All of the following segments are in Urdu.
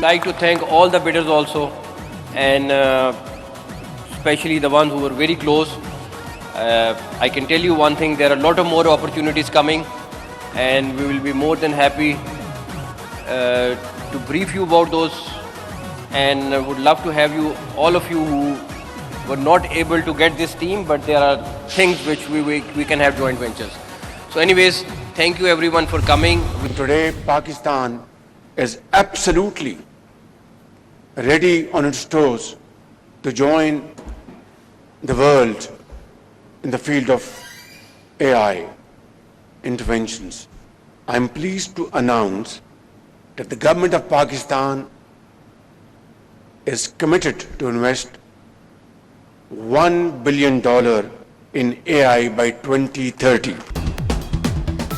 Like to thank all the bidders also, and especially the ones who were very close. I can tell you one thing, there are a lot of more opportunities coming, and we will be more than happy to brief you about those, and would love to have you, all of you who were not able to get this team, but there are things which we can have joint ventures. So anyways, thank you everyone for coming. Today Pakistan is absolutely ready on its toes to join the world in the field of AI interventions. I am pleased to announce that the government of Pakistan is committed to invest $1 billion in AI by 2030.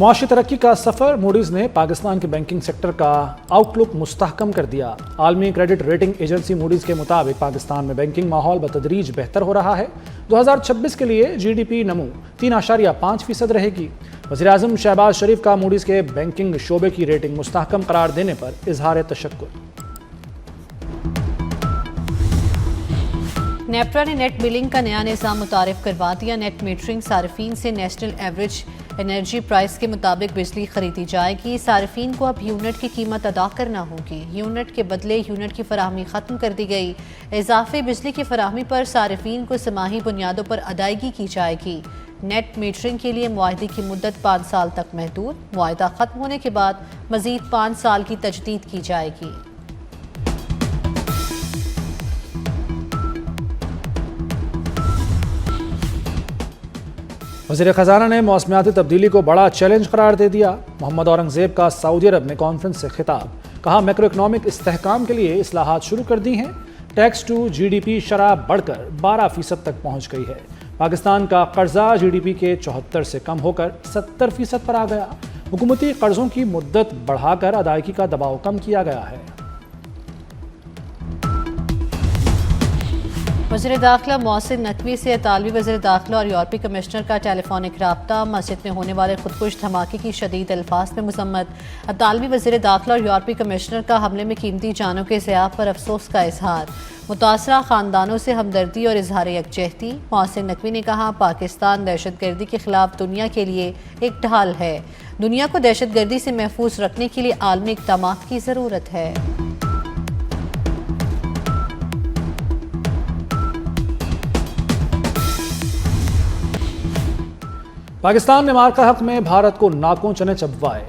معاشی ترقی کا سفر، موڈیز نے پاکستان کے بینکنگ سیکٹر کا آؤٹ لک مستحکم کر دیا۔ عالمی کریڈٹ ریٹنگ ایجنسی موڈیز کے مطابق پاکستان میں بینکنگ ماحول بتدریج بہتر ہو رہا ہے۔ 2026 کے لیے جی ڈی پی نمو 3.5% رہے گی۔ وزیراعظم شہباز شریف کا موڈیز کے بینکنگ شعبے کی ریٹنگ مستحکم قرار دینے پر اظہار تشکر۔ نیپرا نے نیٹ بلنگ کا نیا نظام متعارف کروا دیا۔ نیٹ میٹرنگ صارفین سے نیشنل ایوریج انرجی پرائس کے مطابق بجلی خریدی جائے گی۔ صارفین کو اب یونٹ کی قیمت ادا کرنا ہوگی۔ یونٹ کے بدلے یونٹ کی فراہمی ختم کر دی گئی۔ اضافی بجلی کی فراہمی پر صارفین کو سماہی بنیادوں پر ادائیگی کی جائے گی۔ نیٹ میٹرنگ کے لیے معاہدے کی مدت 5 سال تک محدود۔ معاہدہ ختم ہونے کے بعد مزید 5 سال کی تجدید کی جائے گی۔ وزیر خزانہ نے موسمیاتی تبدیلی کو بڑا چیلنج قرار دے دیا۔ محمد اورنگزیب کا سعودی عرب میں کانفرنس سے خطاب، کہا میکرو اکنامک استحکام کے لیے اصلاحات شروع کر دی ہیں۔ Tax to G D P شرح بڑھ کر 12% تک پہنچ گئی ہے۔ پاکستان کا قرضہ جی ڈی پی کے 74 سے کم ہو کر 70% پر آ گیا۔ حکومتی قرضوں کی مدت بڑھا کر ادائیگی کا دباؤ کم کیا گیا ہے۔ وزیر داخلہ محسن نقوی سے اطالوی وزیر داخلہ اور یورپی کمشنر کا ٹیلی فونک رابطہ۔ مسجد میں ہونے والے خودکش دھماکے کی شدید الفاظ میں مذمت۔ اطالوی وزیر داخلہ اور یورپی کمشنر کا حملے میں قیمتی جانوں کے ضیاع پر افسوس کا اظہار۔ متاثرہ خاندانوں سے ہمدردی اور اظہار یکجہتی۔ محسن نقوی نے کہا پاکستان دہشت گردی کے خلاف دنیا کے لیے ایک ڈھال ہے۔ دنیا کو دہشت گردی سے محفوظ رکھنے کے لیے عالمی اقدامات کی ضرورت ہے۔ پاکستان نے مارکا حق میں بھارت کو ناکوں چنے چبوائے۔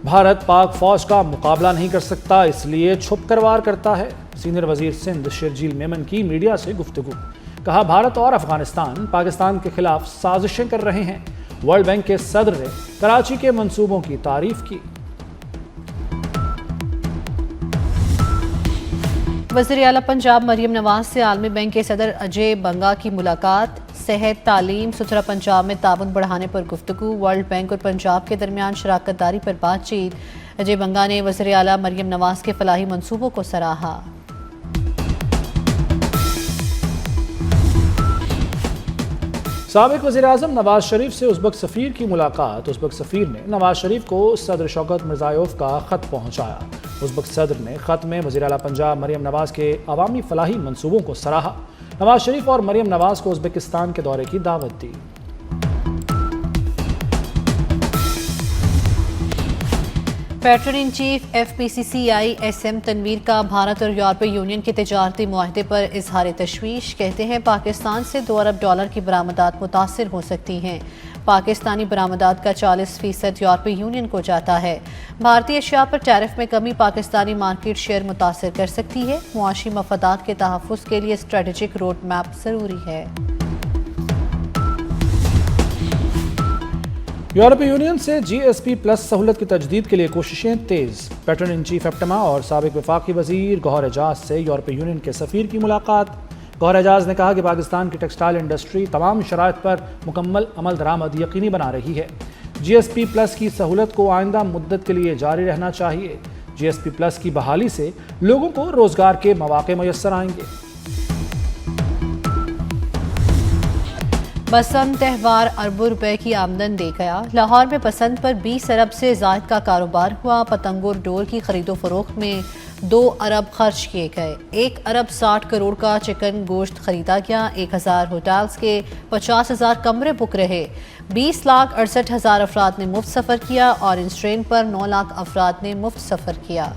بھارت پاک فوج کا مقابلہ نہیں کر سکتا، اس لیے چھپ کر وار کرتا ہے۔ سینئر وزیر سندھ شرجیل میمن کی میڈیا سے گفتگو، کہا بھارت اور افغانستان پاکستان کے خلاف سازشیں کر رہے ہیں۔ ورلڈ بینک کے صدر نے کراچی کے منصوبوں کی تعریف کی۔ وزیر اعلیٰ پنجاب مریم نواز سے عالمی بینک کے صدر اجے بنگا کی ملاقات۔ صحت، تعلیم، ستھرا پنجاب میں تعاون بڑھانے پر گفتگو۔ ورلڈ بینک اور پنجاب کے درمیان شراکت داری پر بات چیت۔ اجے بنگا نے وزیر اعلیٰ مریم نواز کے فلاحی منصوبوں کو سراہا۔ سابق وزیر اعظم نواز شریف سے ازبک سفیر کی ملاقات۔ ازبک سفیر نے نواز شریف کو صدر شوکت مرزائیوف کا خط پہنچایا۔ ازبک صدر نے خط میں وزیر اعلیٰ پنجاب مریم نواز کے عوامی فلاحی منصوبوں کو سراہا۔ نواز شریف اور مریم نواز کو ازبکستان کے دورے کی دعوت دی۔ Patron in chief F P C C I S M Tanvir کا بھارت اور یورپی یونین کے تجارتی معاہدے پر اظہار تشویش۔ کہتے ہیں پاکستان سے $2 ارب کی برآمدات متاثر ہو سکتی ہیں۔ پاکستانی برآمدات کا 40% یورپی یونین کو جاتا ہے۔ بھارتی اشیاء پر ٹیرف میں کمی پاکستانی مارکیٹ شیئر متاثر کر سکتی ہے۔ معاشی مفادات کے تحفظ کے لیے اسٹریٹجک روڈ میپ ضروری ہے۔ یورپی یونین سے جی ایس پی پلس سہولت کی تجدید کے لیے کوششیں تیز۔ پیٹرن ان چیف ایپٹما اور سابق وفاقی وزیر گوہر اعجاز سے یورپی یونین کے سفیر کی ملاقات۔ گوہر اعجاز نے کہا کہ پاکستان کی ٹیکسٹائل انڈسٹری تمام شرائط پر مکمل عمل درآمد یقینی بنا رہی ہے۔ جی ایس پی پلس کی سہولت کو آئندہ مدت کے لیے جاری رہنا چاہیے۔ جی ایس پی پلس کی بحالی سے لوگوں کو روزگار کے مواقع میسر آئیں گے۔ بسنت تہوار اربوں روپے کی آمدن دے گیا۔ لاہور میں بسنت پر 20 ارب سے زائد کا کاروبار ہوا۔ پتنگ اور ڈور کی خرید و فروخت میں 2 ارب خرچ کیے گئے۔ 1 ارب 60 کروڑ کا چکن گوشت خریدا گیا۔ 1000 ہوٹلز کے 50,000 کمرے بک رہے۔ 20,68,000 افراد نے مفت سفر کیا۔ اورنج ٹرین پر 9 لاکھ افراد نے مفت سفر کیا۔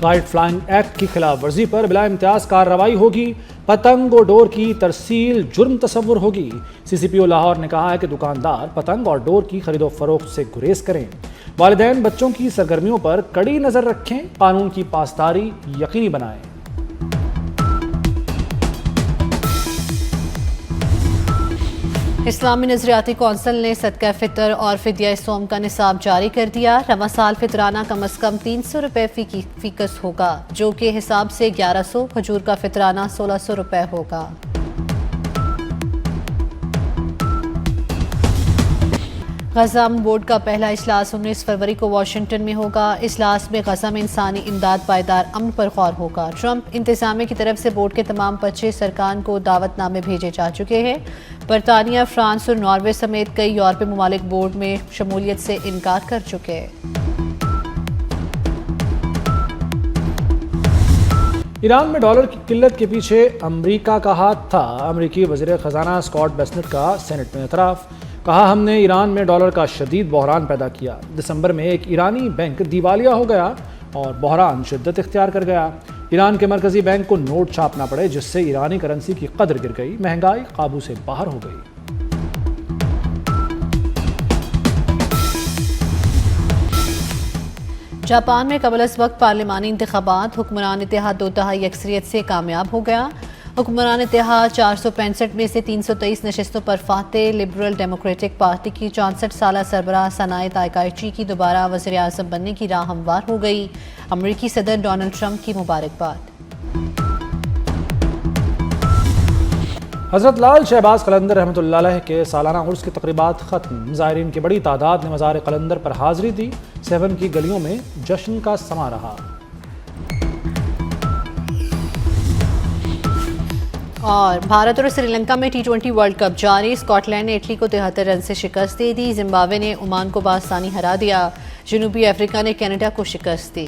کائٹ فلائنگ ایکٹ کی خلاف ورزی پر بلا امتیاز کارروائی ہوگی۔ پتنگ اور ڈور کی ترسیل جرم تصور ہوگی۔ سی سی پی او لاہور نے کہا ہے کہ دکاندار پتنگ اور ڈور کی خرید و فروخت سے گریز کریں۔ والدین بچوں کی سرگرمیوں پر کڑی نظر رکھیں، قانون کی پاسداری یقینی بنائیں۔ اسلامی نظریاتی کونسل نے صدقہ فطر اور فدیہ صوم کا نصاب جاری کر دیا۔ رواں سال فطرانہ کم از کم 300 روپے فی کس ہوگا، جو کہ حساب سے 1100۔ کھجور کا فطرانہ 1600 روپے ہوگا۔ غزہ امن بورڈ کا پہلا اجلاس 19 فروری کو واشنگٹن میں ہوگا۔ اجلاس میں غزہ میں انسانی امداد پائیدار امن پر غور ہوگا۔ ٹرمپ انتظامیہ کی طرف سے بورڈ کے تمام 25 ارکان کو دعوت نامے بھیجے جا چکے ہیں۔ برطانیہ، فرانس اور ناروے سمیت کئی یورپی ممالک بورڈ میں شمولیت سے انکار کر چکے ہیں۔ ایران میں ڈالر کی قلت کے پیچھے امریکہ کا ہاتھ تھا۔ امریکی وزیر خزانہ اسکاٹ بیسنٹ کا سینٹ میں اعتراف۔ کہا، ہم نے ایران میں ڈالر کا شدید بحران پیدا کیا۔ دسمبر میں ایک ایرانی بینک دیوالیہ ہو گیا اور بحران شدت اختیار کر گیا۔ ایران کے مرکزی بینک کو نوٹ چھاپنا پڑے، جس سے ایرانی کرنسی کی قدر گر گئی، مہنگائی قابو سے باہر ہو گئی۔ جاپان میں قبل از وقت پارلیمانی انتخابات، حکمران اتحاد 2 تہائی اکثریت سے کامیاب ہو گیا۔ حکمران اتحاد 465 میں سے 323 نشستوں پر فاتح۔ لبرل ڈیموکریٹک پارٹی کی 64 سالہ سربراہ سانائے تائیکائچی کی دوبارہ وزیر اعظم بننے کی راہ ہموار ہو گئی۔ امریکی صدر ڈونلڈ ٹرمپ کی مبارکباد۔ حضرت لال شہباز قلندر رحمۃ اللہ علیہ کے سالانہ عرس کی تقریبات ختم۔ زائرین کی بڑی تعداد نے مزار قلندر پر حاضری دی۔ 7 کی گلیوں میں جشن کا سما رہا۔ اور بھارت اور سری لنکا میں T20 ورلڈ کپ جاری۔ اسکاٹ لینڈ نے اٹلی کو 73 رن سے شکست دے دی۔ زمبابوے نے عمان کو باستانی ہرا دیا۔ جنوبی افریقہ نے کینیڈا کو شکست دی۔